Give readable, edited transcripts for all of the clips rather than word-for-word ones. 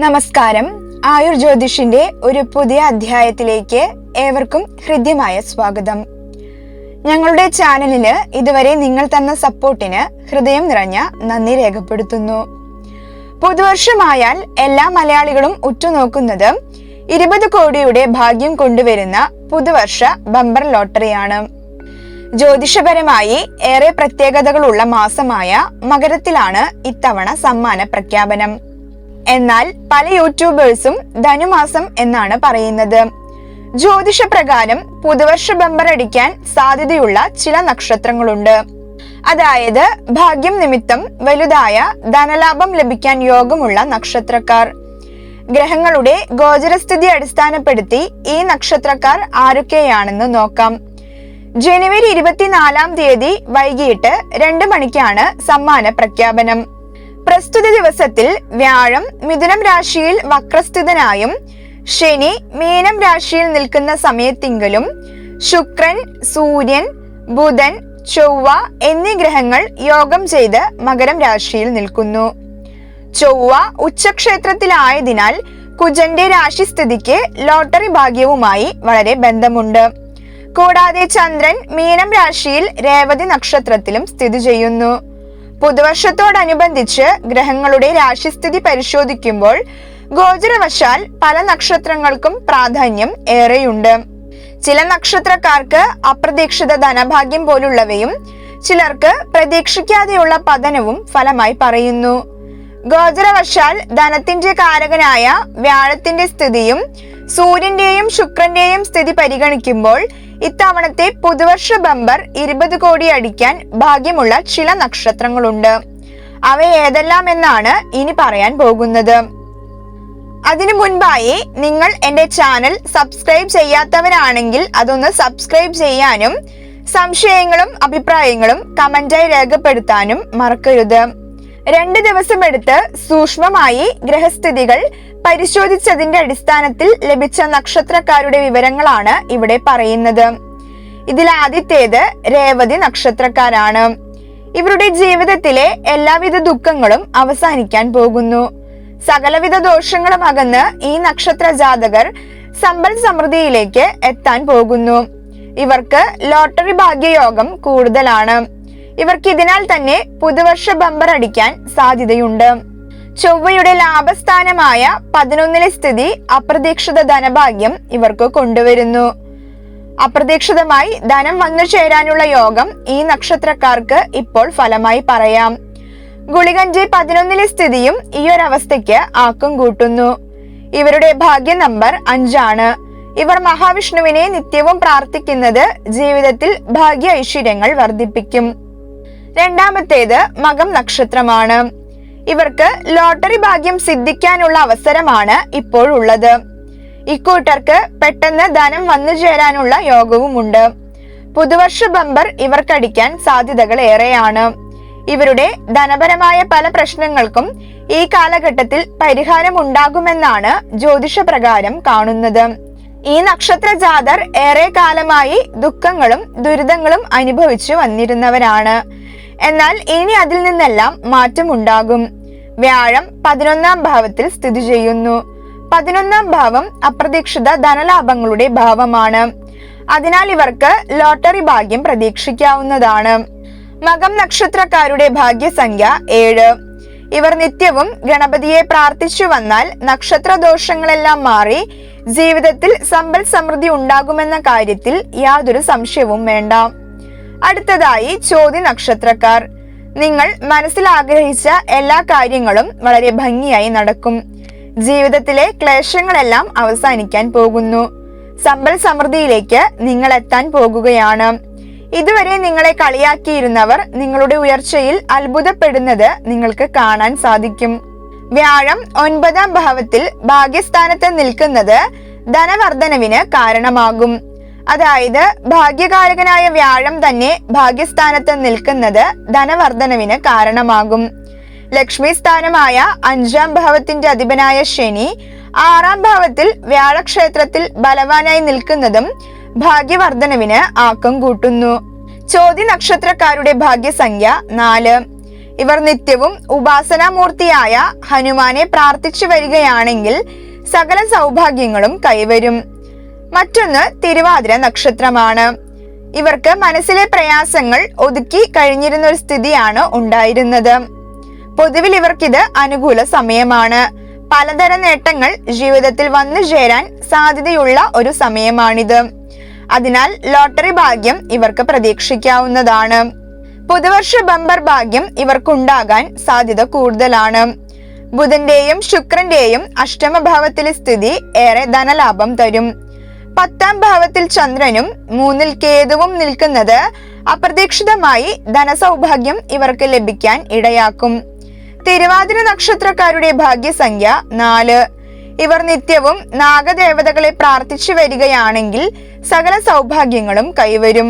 നമസ്കാരം. ആയുർ ജ്യോതിഷിന്റെ ഒരു പുതിയ അധ്യായത്തിലേക്ക് ഏവർക്കും ഹൃദ്യമായ സ്വാഗതം. ഞങ്ങളുടെ ചാനലിന് ഇതുവരെ നിങ്ങൾ തന്ന സപ്പോർട്ടിന് ഹൃദയം നിറഞ്ഞ നന്ദി രേഖപ്പെടുത്തുന്നു. പുതുവർഷമായാൽ എല്ലാ മലയാളികളും ഉറ്റുനോക്കുന്നത് 20 കോടിയുടെ ഭാഗ്യം കൊണ്ടുവരുന്ന പുതുവർഷ ബമ്പർ ലോട്ടറിയാണ്. ജ്യോതിഷപരമായി ഏറെ പ്രത്യേകതകളുള്ള മാസമായ മകരത്തിലാണ് ഇത്തവണ സമ്മാന പ്രഖ്യാപനം. എന്നാൽ പല യൂട്യൂബേഴ്സും ധനുമാസം എന്നാണ് പറയുന്നത്. ജ്യോതിഷപ്രകാരം പുതുവർഷ ബമ്പർ അടിക്കാൻ സാധ്യതയുള്ള ചില നക്ഷത്രങ്ങളുണ്ട്. അതായത് ഭാഗ്യം നിമിത്തം വലുതായ ധനലാഭം ലഭിക്കാൻ യോഗമുള്ള നക്ഷത്രക്കാർ. ഗ്രഹങ്ങളുടെ ഗോചരസ്ഥിതി അടിസ്ഥാനപ്പെടുത്തി ഈ നക്ഷത്രക്കാർ ആരൊക്കെയാണെന്ന് നോക്കാം. ജനുവരി 24 വൈകിട്ട് 2 മണിക്കാണ് സമ്മാന പ്രഖ്യാപനം. പ്രസ്തുത ദിവസത്തിൽ വ്യാഴം മിഥുനം രാശിയിൽ വക്രസ്ഥിതനായും ശനി മീനം രാശിയിൽ നിൽക്കുന്ന സമയത്തെങ്കിലും ശുക്രൻ, സൂര്യൻ, ബുധൻ, ചൊവ്വ എന്നീ ഗ്രഹങ്ങൾ യോഗം ചെയ്ത് മകരം രാശിയിൽ നിൽക്കുന്നു. ചൊവ്വ ഉച്ചക്ഷേത്രത്തിലായതിനാൽ കുജന്റെ രാശിസ്ഥിതിക്ക് ലോട്ടറി ഭാഗ്യവുമായി വളരെ ബന്ധമുണ്ട്. കൂടാതെ ചന്ദ്രൻ മീനം രാശിയിൽ രേവതി നക്ഷത്രത്തിലും സ്ഥിതി ചെയ്യുന്നു. പുതുവർഷത്തോടനുബന്ധിച്ച് ഗ്രഹങ്ങളുടെ രാശിസ്ഥിതി പരിശോധിക്കുമ്പോൾ ഗോചരവശാൽ പല നക്ഷത്രങ്ങൾക്കും പ്രാധാന്യം ഏറെയുണ്ട്. ചില നക്ഷത്രക്കാർക്ക് അപ്രതീക്ഷിത ധനഭാഗ്യം പോലുള്ളവയും ചിലർക്ക് പ്രതീക്ഷിക്കാതെയുള്ള പതനവും ഫലമായി പറയുന്നു. ഗോചരവശാൽ ധനത്തിന്റെ കാരകനായ വ്യാഴത്തിന്റെ സ്ഥിതിയും സൂര്യന്റെയും ശുക്രന്റെയും സ്ഥിതി പരിഗണിക്കുമ്പോൾ ഇത്തവണത്തെ പുതുവർഷ ബമ്പർ 20 കോടി അടിക്കാൻ ഭാഗ്യമുള്ള ചില നക്ഷത്രങ്ങളുണ്ട്. അവ ഏതെല്ലാം എന്നാണ് ഇനി പറയാൻ പോകുന്നത്. അതിനു മുൻപായി നിങ്ങൾ എന്റെ ചാനൽ സബ്സ്ക്രൈബ് ചെയ്യാത്തവരാണെങ്കിൽ അതൊന്ന് സബ്സ്ക്രൈബ് ചെയ്യാനും സംശയങ്ങളും അഭിപ്രായങ്ങളും കമന്റായി രേഖപ്പെടുത്താനും മറക്കരുത്. 2 ദിവസമെടുത്ത് സൂക്ഷ്മമായി ഗ്രഹസ്ഥിതികൾ പരിശോധിച്ചതിന്റെ അടിസ്ഥാനത്തിൽ ലഭിച്ച നക്ഷത്രക്കാരുടെ വിവരങ്ങളാണ് ഇവിടെ പറയുന്നത്. ഇതിൽ ആദ്യത്തേത് രേവതി നക്ഷത്രക്കാരാണ്. ഇവരുടെ ജീവിതത്തിലെ എല്ലാവിധ ദുഃഖങ്ങളും അവസാനിക്കാൻ പോകുന്നു. സകലവിധ ദോഷങ്ങളും അകന്ന് ഈ നക്ഷത്ര ജാതകർ സമ്പൽ സമൃദ്ധിയിലേക്ക് എത്താൻ പോകുന്നു. ഇവർക്ക് ലോട്ടറി ഭാഗ്യയോഗം കൂടുതലാണ്. ഇവർക്ക് ഇതിനാൽ തന്നെ പുതുവർഷ ബമ്പർ അടിക്കാൻ സാധ്യതയുണ്ട്. ചൊവ്വയുടെ ലാഭസ്ഥാനമായ 11 സ്ഥിതി അപ്രതീക്ഷിത ധനഭാഗ്യം ഇവർക്ക് കൊണ്ടുവരുന്നു. അപ്രതീക്ഷിതമായി ധനം വന്നു ചേരാനുള്ള യോഗം ഈ നക്ഷത്രക്കാർക്ക് ഇപ്പോൾ ഫലമായി പറയാം. ഗുളികന്റെ 11 സ്ഥിതിയും ഈ ഒരു അവസ്ഥയ്ക്ക് ആക്കം കൂട്ടുന്നു. ഇവരുടെ ഭാഗ്യ നമ്പർ 5 ആണ്. ഇവർ മഹാവിഷ്ണുവിനെ നിത്യവും പ്രാർത്ഥിക്കുന്നത് ജീവിതത്തിൽ ഭാഗ്യ ഐശ്വര്യങ്ങൾ വർദ്ധിപ്പിക്കും. രണ്ടാമത്തേത് മകം നക്ഷത്രമാണ്. ഇവർക്ക് ലോട്ടറി ഭാഗ്യം സിദ്ധിക്കാനുള്ള അവസരമാണ് ഇപ്പോഴുള്ളത്. ഇക്കൂട്ടർക്ക് പെട്ടെന്ന് ധനം വന്നു ചേരാനുള്ള യോഗവുമുണ്ട്. പുതുവർഷ ബമ്പർ ഇവർക്കടിക്കാൻ സാധ്യതകൾ ഏറെയാണ്. ഇവരുടെ ധനപരമായ പല പ്രശ്നങ്ങൾക്കും ഈ കാലഘട്ടത്തിൽ പരിഹാരം ഉണ്ടാകുമെന്നാണ് ജ്യോതിഷപ്രകാരം കാണുന്നത്. ഈ നക്ഷത്ര ജാതർ ഏറെ കാലമായി ദുഃഖങ്ങളും ദുരിതങ്ങളും അനുഭവിച്ചു വന്നിരുന്നവരാണ്. എന്നാൽ ഇനി അതിൽ നിന്നെല്ലാം മാറ്റമുണ്ടാകും. വ്യാഴം 11ാം ഭാവത്തിൽ സ്ഥിതി ചെയ്യുന്നു. 11ാം ഭാവം അപ്രതീക്ഷിത ധനലാഭങ്ങളുടെ ഭാവമാണ്. അതിനാൽ ഇവർക്ക് ലോട്ടറി ഭാഗ്യം പ്രതീക്ഷിക്കാവുന്നതാണ്. മകം നക്ഷത്രക്കാരുടെ ഭാഗ്യസംഖ്യ 7. ഇവർ നിത്യവും ഗണപതിയെ പ്രാർത്ഥിച്ചു വന്നാൽ നക്ഷത്ര ദോഷങ്ങളെല്ലാം മാറി ജീവിതത്തിൽ സമ്പൽ സമൃദ്ധി ഉണ്ടാകുമെന്ന കാര്യത്തിൽ യാതൊരു സംശയവും വേണ്ട. അടുത്തതായി ചോതി നക്ഷത്രക്കാർ. നിങ്ങൾ മനസ്സിൽ ആഗ്രഹിച്ച എല്ലാ കാര്യങ്ങളും വളരെ ഭംഗിയായി നടക്കും. ജീവിതത്തിലെ ക്ലേശങ്ങളെല്ലാം അവസാനിക്കാൻ പോകുന്നു. സമ്പൽ സമൃദ്ധിയിലേക്ക് നിങ്ങൾ എത്താൻ പോകുകയാണ്. ഇതുവരെ നിങ്ങളെ കളിയാക്കിയിരുന്നവർ നിങ്ങളുടെ ഉയർച്ചയിൽ അത്ഭുതപ്പെടുന്നത് നിങ്ങൾക്ക് കാണാൻ സാധിക്കും. വ്യാഴം 9ാം ഭാവത്തിൽ ഭാഗ്യസ്ഥാനത്ത് നിൽക്കുന്നത് ധനവർദ്ധനവിന് കാരണമാകും. അതായത് ഭാഗ്യകാരകനായ വ്യാഴം തന്നെ ഭാഗ്യസ്ഥാനത്ത് നിൽക്കുന്നത് ധനവർദ്ധനവിന് കാരണമാകും. ലക്ഷ്മി സ്ഥാനമായ 5ാം ഭാവത്തിന്റെ അധിപനായ ശനി 6ാം ഭാവത്തിൽ വ്യാഴക്ഷേത്രത്തിൽ ബലവാനായി നിൽക്കുന്നതും ഭാഗ്യവർദ്ധനവിന് ആക്കം കൂട്ടുന്നു. ചോതി നക്ഷത്രക്കാരുടെ ഭാഗ്യസംഖ്യ 4. ഇവർ നിത്യവും ഉപാസനാമൂർത്തിയായ ഹനുമാനെ പ്രാർത്ഥിച്ചു വരികയാണെങ്കിൽ സകല സൗഭാഗ്യങ്ങളും കൈവരും. മറ്റൊന്ന് തിരുവാതിര നക്ഷത്രമാണ്. ഇവർക്ക് മനസ്സിലെ പ്രയാസങ്ങൾ ഒതുക്കി കഴിഞ്ഞിരുന്ന ഒരു സ്ഥിതിയാണ് ഉണ്ടായിരുന്നത്. പൊതുവിൽ ഇവർക്കിത് അനുകൂല സമയമാണ്. പലതരം നേട്ടങ്ങൾ ജീവിതത്തിൽ വന്നു ചേരാൻ സാധ്യതയുള്ള ഒരു സമയമാണിത്. അതിനാൽ ലോട്ടറി ഭാഗ്യം ഇവർക്ക് പ്രതീക്ഷിക്കാവുന്നതാണ്. പുതുവർഷ ബമ്പർ ഭാഗ്യം ഇവർക്കുണ്ടാകാൻ സാധ്യത കൂടുതലാണ്. ബുധന്റെയും ശുക്രന്റെയും അഷ്ടമഭാവത്തിലെ സ്ഥിതി ഏറെ ധനലാഭം തരും. 10ാം ഭാവത്തിൽ ചന്ദ്രനും 3ൽ കേതുവും നിൽക്കുന്നത് അപ്രതീക്ഷിതമായി ധനസൗഭാഗ്യം ഇവർക്ക് ലഭിക്കാൻ ഇടയാക്കും. തിരുവാതിര നക്ഷത്രക്കാരുടെ ഭാഗ്യസംഖ്യ 4. ഇവർ നിത്യവും നാഗദേവതകളെ പ്രാർത്ഥിച്ചു വരികയാണെങ്കിൽ സകല സൗഭാഗ്യങ്ങളും കൈവരും.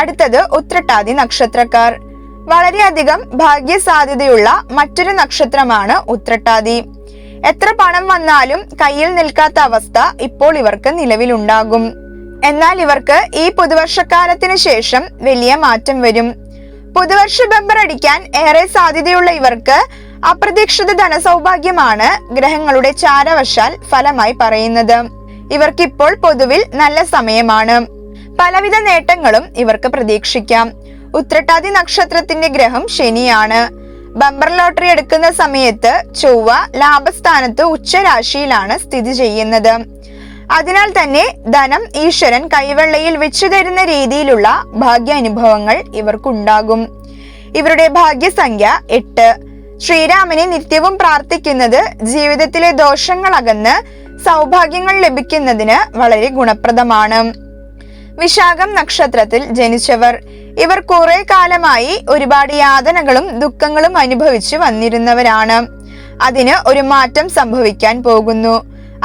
അടുത്തത് ഉത്രട്ടാതി നക്ഷത്രക്കാർ. വളരെയധികം ഭാഗ്യസാധ്യതയുള്ള മറ്റൊരു നക്ഷത്രമാണ് ഉത്രട്ടാതി. എത്ര പണം വന്നാലും കയ്യിൽ നിൽക്കാത്ത അവസ്ഥ ഇപ്പോൾ ഇവർക്ക് നിലവിലുണ്ടാകും. എന്നാൽ ഇവർക്ക് ഈ പുതുവർഷക്കാലത്തിന് ശേഷം വലിയ മാറ്റം വരും. പുതുവർഷ ബമ്പർ അടിക്കാൻ ഏറെ സാധ്യതയുള്ള ഇവർക്ക് അപ്രതീക്ഷിത ധനസൗഭാഗ്യമാണ് ഗ്രഹങ്ങളുടെ ചാരവശാൽ ഫലമായി പറയുന്നത്. ഇവർക്കിപ്പോൾ പൊതുവിൽ നല്ല സമയമാണ്. പലവിധ നേട്ടങ്ങളും ഇവർക്ക് പ്രതീക്ഷിക്കാം. ഉത്രട്ടാതി നക്ഷത്രത്തിന്റെ ഗ്രഹം ശനിയാണ്. ബമ്പർ ലോട്ടറി എടുക്കുന്ന സമയത്ത് ചൊവ്വ ലാഭസ്ഥാനത്ത് ഉച്ചരാശിയിലാണ് സ്ഥിതി ചെയ്യുന്നത്. അതിനാൽ തന്നെ ധനം ഈശ്വരൻ കൈവെള്ളയിൽ വെച്ചു തരുന്ന രീതിയിലുള്ള ഭാഗ്യാനുഭവങ്ങൾ ഇവർക്കുണ്ടാകും. ഇവരുടെ ഭാഗ്യസംഖ്യ 8. ശ്രീരാമനെ നിത്യവും പ്രാർത്ഥിക്കുന്നത് ജീവിതത്തിലെ ദോഷങ്ങൾ അകന്ന് സൗഭാഗ്യങ്ങൾ ലഭിക്കുന്നതിന് വളരെ ഗുണപ്രദമാണ്. വിശാഖം നക്ഷത്രത്തിൽ ജനിച്ചവർ. ഇവർ കുറെ കാലമായി ഒരുപാട് യാതനകളും ദുഃഖങ്ങളും അനുഭവിച്ചു വന്നിരുന്നവരാണ്. അതിന് ഒരു മാറ്റം സംഭവിക്കാൻ പോകുന്നു.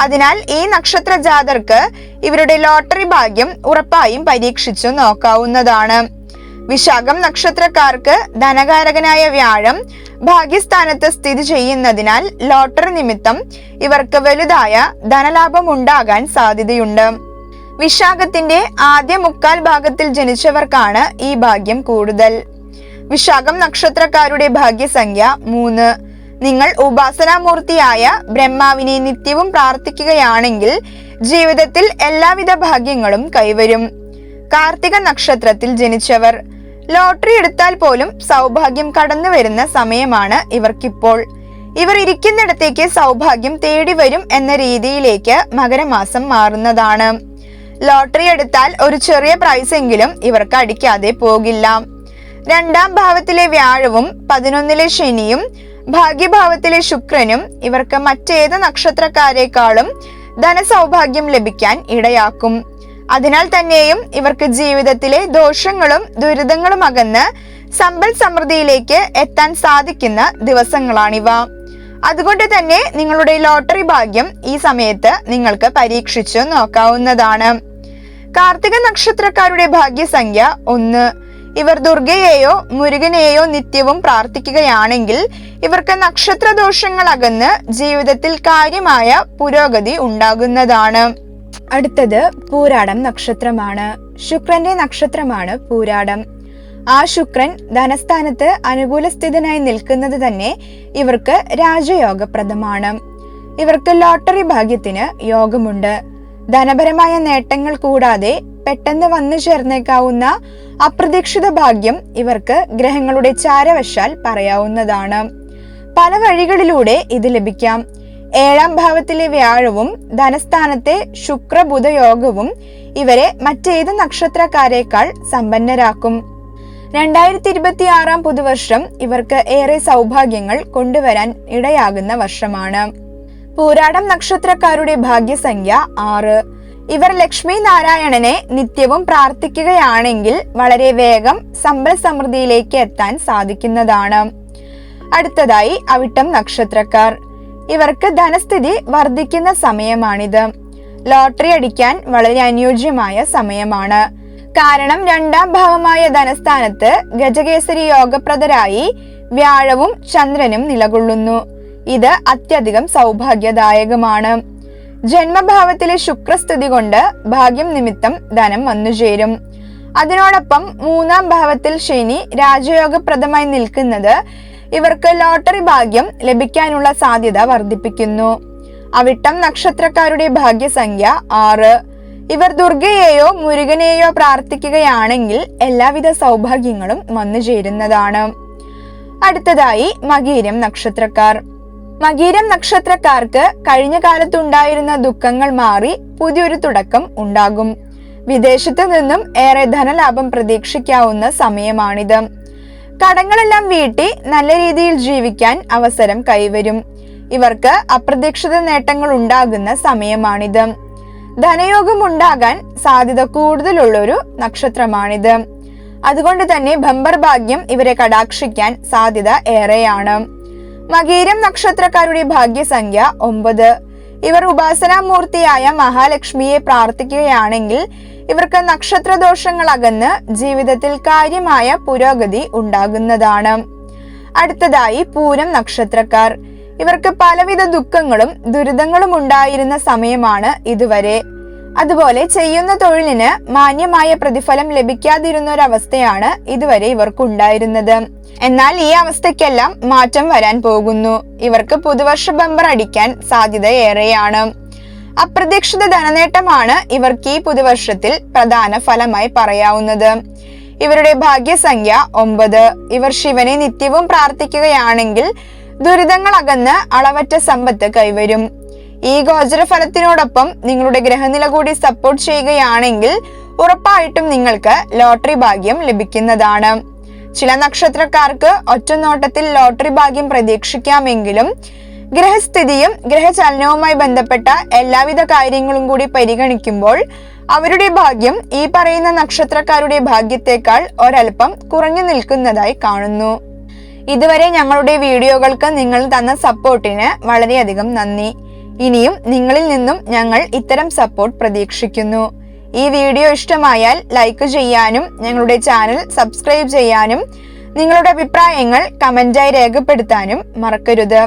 അതിനാൽ ഈ നക്ഷത്ര ജാതർക്ക് ഇവരുടെ ലോട്ടറി ഭാഗ്യം ഉറപ്പായും പരീക്ഷിച്ചു നോക്കാവുന്നതാണ്. വിശാഖം നക്ഷത്രക്കാർക്ക് ധനകാരകനായ വ്യാഴം ഭാഗ്യസ്ഥാനത്ത് സ്ഥിതി ചെയ്യുന്നതിനാൽ ലോട്ടറി നിമിത്തം ഇവർക്ക് വലുതായ ധനലാഭം ഉണ്ടാകാൻ സാധ്യതയുണ്ട്. വിശാഖത്തിന്റെ ആദ്യ 3/4 ഭാഗത്തിൽ ജനിച്ചവർക്കാണ് ഈ ഭാഗ്യം കൂടുതൽ. വിശാഖം നക്ഷത്രക്കാരുടെ ഭാഗ്യസംഖ്യ 3. നിങ്ങൾ ഉപാസനാമൂർത്തിയായ ബ്രഹ്മാവിനെ നിത്യവും പ്രാർത്ഥിക്കുകയാണെങ്കിൽ ജീവിതത്തിൽ എല്ലാവിധ ഭാഗ്യങ്ങളും കൈവരും. കാർത്തിക നക്ഷത്രത്തിൽ ജനിച്ചവർ. ലോട്ടറി എടുത്താൽ പോലും സൗഭാഗ്യം കടന്നു വരുന്ന സമയമാണ് ഇവർക്കിപ്പോൾ. ഇവർ ഇരിക്കുന്നിടത്തേക്ക് സൗഭാഗ്യം തേടി വരും എന്ന രീതിയിലേക്ക് മകരമാസം മാറുന്നതാണ്. ലോട്ടറി എടുത്താൽ ഒരു ചെറിയ പ്രൈസ് എങ്കിലും ഇവർക്ക് അടിക്കാതെ പോകില്ല. 2ാം ഭാവത്തിലെ വ്യാഴവും 11ലെ ശനിയും ഭാഗ്യഭാവത്തിലെ ശുക്രനും ഇവർക്ക് മറ്റേത് നക്ഷത്രക്കാരെക്കാളും ധനസൗഭാഗ്യം ലഭിക്കാൻ ഇടയാക്കും. അതിനാൽ തന്നെയും ഇവർക്ക് ജീവിതത്തിലെ ദോഷങ്ങളും ദുരിതങ്ങളും അകന്ന് സമ്പൽ സമൃദ്ധിയിലേക്ക് എത്താൻ സാധിക്കുന്ന ദിവസങ്ങളാണിവ. അതുകൊണ്ട് തന്നെ നിങ്ങളുടെ ലോട്ടറി ഭാഗ്യം ഈ സമയത്ത് നിങ്ങൾക്ക് പരീക്ഷിച്ചു നോക്കാവുന്നതാണ്. കാർത്തിക നക്ഷത്രക്കാരുടെ ഭാഗ്യസംഖ്യ 1. ഇവർ ദുർഗയെയോ മുരുകനെയോ നിത്യവും പ്രാർത്ഥിക്കുകയാണെങ്കിൽ ഇവർക്ക് നക്ഷത്രദോഷങ്ങൾ അകന്ന് ജീവിതത്തിൽ കാര്യമായ പുരോഗതി ഉണ്ടാകുന്നതാണ്. അടുത്തത് പൂരാടം നക്ഷത്രമാണ്. ശുക്രന്റെ നക്ഷത്രമാണ് പൂരാടം. ആ ശുക്രൻ ധനസ്ഥാനത്ത് അനുകൂല സ്ഥിതനായി നിൽക്കുന്നത് തന്നെ ഇവർക്ക് രാജയോഗപ്രദമാണ്. ഇവർക്ക് ലോട്ടറി ഭാഗ്യത്തിന് യോഗമുണ്ട്. ധനപരമായ നേട്ടങ്ങൾ കൂടാതെ പെട്ടെന്ന് വന്നു ചേർന്നേക്കാവുന്ന അപ്രതീക്ഷിത ഭാഗ്യം ഇവർക്ക് ഗ്രഹങ്ങളുടെ ചാരവശാൽ പറയാവുന്നതാണ്. പല വഴികളിലൂടെ ഇത് ലഭിക്കാം. 7ാം ഭാവത്തിലെ വ്യാഴവും ധനസ്ഥാനത്തെ ശുക്രബുധ യോഗവും ഇവരെ മറ്റേത് നക്ഷത്രക്കാരേക്കാൾ സമ്പന്നരാക്കും. 2026 പുതുവർഷം ഇവർക്ക് ഏറെ സൗഭാഗ്യങ്ങൾ കൊണ്ടുവരാൻ ഇടയാകുന്ന വർഷമാണ്. പൂരാടം നക്ഷത്രക്കാരുടെ ഭാഗ്യസംഖ്യ 6. ഇവർ ലക്ഷ്മി നാരായണനെ നിത്യവും പ്രാർത്ഥിക്കുകയാണെങ്കിൽ വളരെ വേഗം സമ്പൽ സമൃദ്ധിയിലേക്ക് എത്താൻ സാധിക്കുന്നതാണ്. അടുത്തതായി അവിട്ടം നക്ഷത്രക്കാർ. ഇവർക്ക് ധനസ്ഥിതി വർദ്ധിക്കുന്ന സമയമാണിത്. ലോട്ടറി അടിക്കാൻ വളരെ അനുയോജ്യമായ സമയമാണ്. കാരണം 2ാം ഭാവമായ ധനസ്ഥാനത്ത് ഗജകേസരി യോഗപ്രദരായി വ്യാഴവും ചന്ദ്രനും നിലകൊള്ളുന്നു. ഇത് അത്യധികം സൗഭാഗ്യദായകമാണ്. ജന്മഭാവത്തിലെ ശുക്രസ്ഥിതി കൊണ്ട് ഭാഗ്യം നിമിത്തം ധനം വന്നുചേരും. അതിനോടൊപ്പം 3ാം ഭാവത്തിൽ ശനി രാജയോഗപ്രദമായി നിൽക്കുന്നത് ഇവർക്ക് ലോട്ടറി ഭാഗ്യം ലഭിക്കാനുള്ള സാധ്യത വർദ്ധിപ്പിക്കുന്നു. അവിട്ടം നക്ഷത്രക്കാരുടെ ഭാഗ്യസംഖ്യ 6. ഇവർ ദുർഗയെയോ മുരുകനെയോ പ്രാർത്ഥിക്കുകയാണെങ്കിൽ എല്ലാവിധ സൗഭാഗ്യങ്ങളും വന്നു ചേരുന്നതാണ്. അടുത്തതായി മകീരം നക്ഷത്രക്കാർ. മകീരം നക്ഷത്രക്കാർക്ക് കഴിഞ്ഞ കാലത്തുണ്ടായിരുന്ന ദുഃഖങ്ങൾ മാറി പുതിയൊരു തുടക്കം ഉണ്ടാകും. വിദേശത്തു നിന്നും ഏറെ ധനലാഭം പ്രതീക്ഷിക്കാവുന്ന സമയമാണിത്. കടങ്ങളെല്ലാം വീട്ടി നല്ല രീതിയിൽ ജീവിക്കാൻ അവസരം കൈവരും. ഇവർക്ക് അപ്രതീക്ഷിത നേട്ടങ്ങൾ ഉണ്ടാകുന്ന സമയമാണിത്. ധനയോഗം ഉണ്ടാകാൻ സാധ്യത കൂടുതലുള്ളൊരു നക്ഷത്രമാണിത്. അതുകൊണ്ട് തന്നെ ബമ്പർ ഭാഗ്യം ഇവരെ കടാക്ഷിക്കാൻ സാധ്യത ഏറെയാണ്. മകീരം നക്ഷത്രക്കാരുടെ ഭാഗ്യസംഖ്യ 9. ഇവർ ഉപാസനാമൂർത്തിയായ മഹാലക്ഷ്മിയെ പ്രാർത്ഥിക്കുകയാണെങ്കിൽ ഇവർക്ക് നക്ഷത്രദോഷങ്ങൾ അകന്ന് ജീവിതത്തിൽ കാര്യമായ പുരോഗതി ഉണ്ടാകുന്നതാണ്. അടുത്തതായി പൂരം നക്ഷത്രക്കാർ. ഇവർക്ക് പലവിധ ദുഃഖങ്ങളും ദുരിതങ്ങളും ഉണ്ടായിരുന്ന സമയമാണ് ഇതുവരെ. അതുപോലെ ചെയ്യുന്ന തൊഴിലിന് മാന്യമായ പ്രതിഫലം ലഭിക്കാതിരുന്ന ഒരവസ്ഥയാണ് ഇതുവരെ ഇവർക്കുണ്ടായിരുന്നത്. എന്നാൽ ഈ അവസ്ഥയ്ക്കെല്ലാം മാറ്റം വരാൻ പോകുന്നു. ഇവർക്ക് പുതുവർഷ ബമ്പർ അടിക്കാൻ സാധ്യത ഏറെയാണ്. അപ്രതീക്ഷിത ധനനേട്ടമാണ് ഇവർക്ക് ഈ പുതുവർഷത്തിൽ പ്രധാന ഫലമായി പറയാവുന്നത്. ഇവരുടെ ഭാഗ്യസംഖ്യ 9. ഇവർ ശിവനെ നിത്യവും പ്രാർത്ഥിക്കുകയാണെങ്കിൽ ദുരിതങ്ങൾ അകന്ന് അളവറ്റ സമ്പത്ത് കൈവരും. ഈ ഗോചരഫലത്തിനോടൊപ്പം നിങ്ങളുടെ ഗ്രഹനില കൂടി സപ്പോർട്ട് ചെയ്യുകയാണെങ്കിൽ ഉറപ്പായിട്ടും നിങ്ങൾക്ക് ലോട്ടറി ഭാഗ്യം ലഭിക്കുന്നതാണ്. ചില നക്ഷത്രക്കാർക്ക് ഒറ്റനോട്ടത്തിൽ ലോട്ടറി ഭാഗ്യം പ്രതീക്ഷിക്കാമെങ്കിലും ഗ്രഹസ്ഥിതിയും ഗ്രഹചലനവുമായി ബന്ധപ്പെട്ട എല്ലാവിധ കാര്യങ്ങളും കൂടി പരിഗണിക്കുമ്പോൾ അവരുടെ ഭാഗ്യം ഈ പറയുന്ന നക്ഷത്രക്കാരുടെ ഭാഗ്യത്തെക്കാൾ ഒരൽപ്പം കുറഞ്ഞു നിൽക്കുന്നതായി കാണുന്നു. ഇതുവരെ ഞങ്ങളുടെ വീഡിയോകൾക്ക് നിങ്ങൾ തന്ന സപ്പോർട്ടിന് വളരെയധികം നന്ദി. ഇനിയും നിങ്ങളിൽ നിന്നും ഞങ്ങൾ ഇത്തരം സപ്പോർട്ട് പ്രതീക്ഷിക്കുന്നു. ഈ വീഡിയോ ഇഷ്ടമായാൽ ലൈക്ക് ചെയ്യാനും ഞങ്ങളുടെ ചാനൽ സബ്സ്ക്രൈബ് ചെയ്യാനും നിങ്ങളുടെ അഭിപ്രായങ്ങൾ കമന്റായി രേഖപ്പെടുത്താനും മറക്കരുത്.